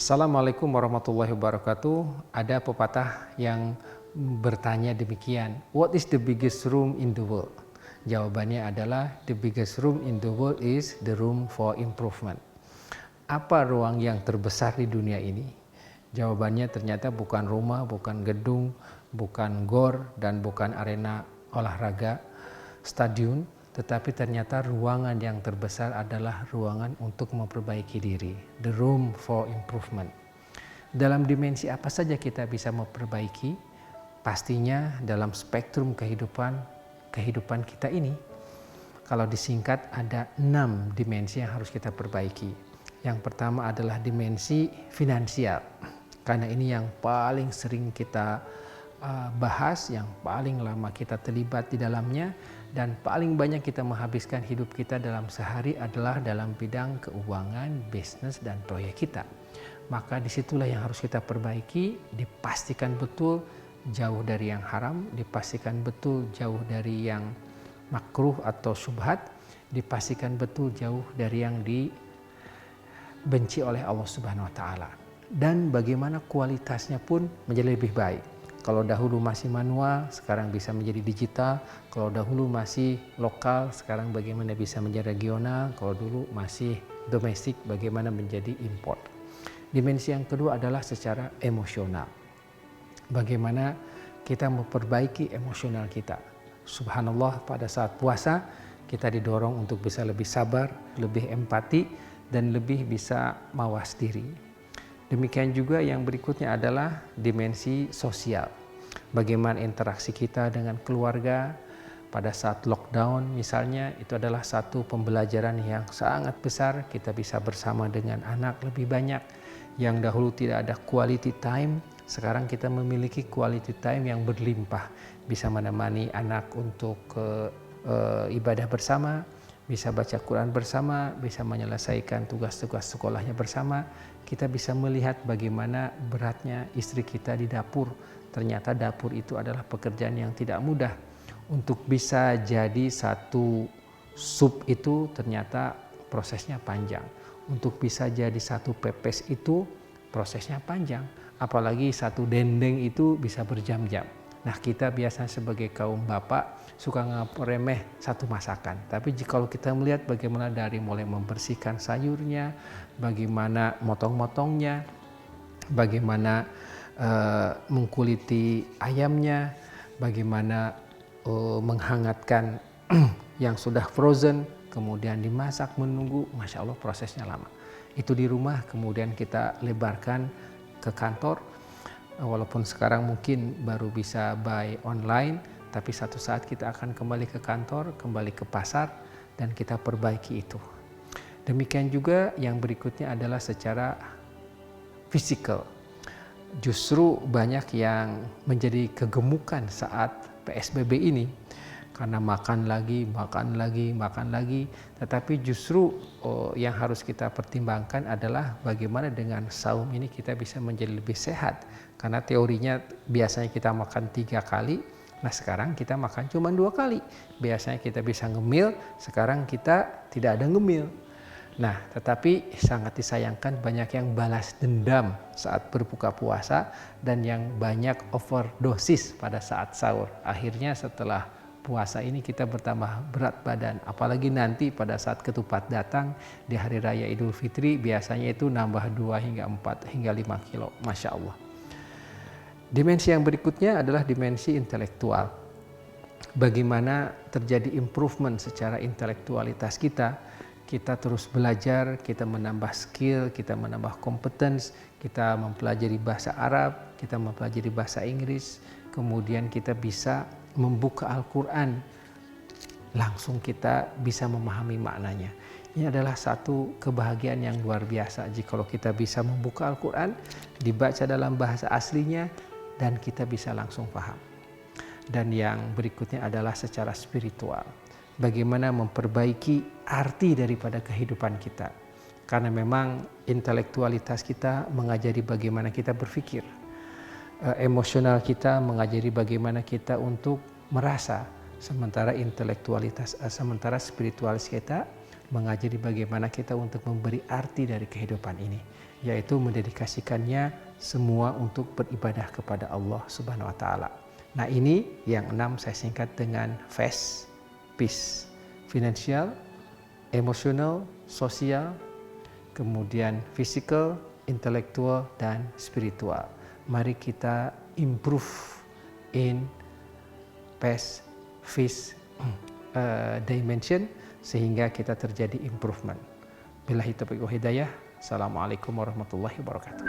Assalamualaikum warahmatullahi wabarakatuh. Ada pepatah yang bertanya demikian, what is the biggest room in the world? Jawabannya adalah the biggest room in the world is the room for improvement. Apa ruang yang terbesar di dunia ini? Jawabannya ternyata bukan rumah, bukan gedung, bukan gor, dan bukan arena olahraga, stadion, tetapi ternyata ruangan yang terbesar adalah ruangan untuk memperbaiki diri, the room for improvement. Dalam dimensi apa saja kita bisa memperbaiki? Pastinya dalam spektrum kehidupan kita ini. Kalau disingkat ada 6 dimensi yang harus kita perbaiki. Yang pertama adalah dimensi finansial, karena ini yang paling sering kita bahas, yang paling lama kita terlibat di dalamnya, dan paling banyak kita menghabiskan hidup kita dalam sehari adalah dalam bidang keuangan, bisnis, dan proyek kita. Maka disitulah yang harus kita perbaiki, dipastikan betul jauh dari yang haram, dipastikan betul jauh dari yang makruh atau syubhat, dipastikan betul jauh dari yang dibenci oleh Allah Subhanahu wa Ta'ala. Dan bagaimana kualitasnya pun menjadi lebih baik. Kalau dahulu masih manual, sekarang bisa menjadi digital. Kalau dahulu masih lokal, sekarang bagaimana bisa menjadi regional. Kalau dulu masih domestik, bagaimana menjadi import. Dimensi yang kedua adalah secara emosional. Bagaimana kita memperbaiki emosional kita. Subhanallah, pada saat puasa kita didorong untuk bisa lebih sabar, lebih empati, dan lebih bisa mawas diri. Demikian juga yang berikutnya adalah dimensi sosial. Bagaimana interaksi kita dengan keluarga pada saat lockdown misalnya, itu adalah satu pembelajaran yang sangat besar. Kita bisa bersama dengan anak lebih banyak. Yang dahulu tidak ada quality time, sekarang kita memiliki quality time yang berlimpah. Bisa menemani anak untuk ibadah bersama, bisa baca Quran bersama, bisa menyelesaikan tugas-tugas sekolahnya bersama. Kita bisa melihat bagaimana beratnya istri kita di dapur. Ternyata dapur itu adalah pekerjaan yang tidak mudah. Untuk bisa jadi satu sup itu ternyata prosesnya panjang. Untuk bisa jadi satu pepes itu prosesnya panjang. Apalagi satu dendeng itu bisa berjam-jam. Nah, kita biasanya sebagai kaum bapak suka nganggap remeh satu masakan. Tapi kalau kita melihat bagaimana dari mulai membersihkan sayurnya, bagaimana motong-motongnya, bagaimana mengkuliti ayamnya, bagaimana menghangatkan yang sudah frozen, kemudian dimasak, menunggu, Masya Allah prosesnya lama. Itu di rumah, kemudian kita lebarkan ke kantor. Walaupun sekarang mungkin baru bisa buy online, tapi satu saat kita akan kembali ke kantor, kembali ke pasar, dan kita perbaiki itu. Demikian juga yang berikutnya adalah secara fisikal. Justru banyak yang menjadi kegemukan saat PSBB ini, karena makan lagi, tetapi justru yang harus kita pertimbangkan adalah bagaimana dengan saum ini kita bisa menjadi lebih sehat. Karena teorinya biasanya kita makan 3 kali, nah sekarang kita makan cuma 2 kali. Biasanya kita bisa ngemil, sekarang kita tidak ada ngemil. Nah, tetapi sangat disayangkan banyak yang balas dendam saat berbuka puasa dan yang banyak overdosis pada saat sahur. Akhirnya setelah puasa ini kita bertambah berat badan, apalagi nanti pada saat ketupat datang di hari raya Idul Fitri, biasanya itu nambah 2 hingga 4 hingga 5 kilo, Masya Allah. Dimensi yang berikutnya adalah dimensi intelektual. Bagaimana terjadi improvement secara intelektualitas kita. Kita terus belajar, kita menambah skill, kita menambah competence, kita mempelajari bahasa Arab, kita mempelajari bahasa Inggris, kemudian kita bisa membuka Al-Quran, langsung kita bisa memahami maknanya. Ini adalah satu kebahagiaan yang luar biasa jika kita bisa membuka Al-Quran, dibaca dalam bahasa aslinya, dan kita bisa langsung paham. Dan yang berikutnya adalah secara spiritual. Bagaimana memperbaiki arti daripada kehidupan kita. Karena memang intelektualitas kita mengajari bagaimana kita berpikir. Emosional kita mengajari bagaimana kita untuk merasa. Sementara spiritualis kita mengajari bagaimana kita untuk memberi arti dari kehidupan ini, yaitu mendedikasikannya semua untuk beribadah kepada Allah Subhanahu wa taala. Nah, ini yang 6 saya singkat dengan FAST, peace, financial, emotional, sosial, kemudian physical, intelektual, dan spiritual. Mari kita improve in past, peace dimension sehingga kita terjadi improvement. Billahi taufiq wal hidayah. Assalamualaikum warahmatullahi wabarakatuh.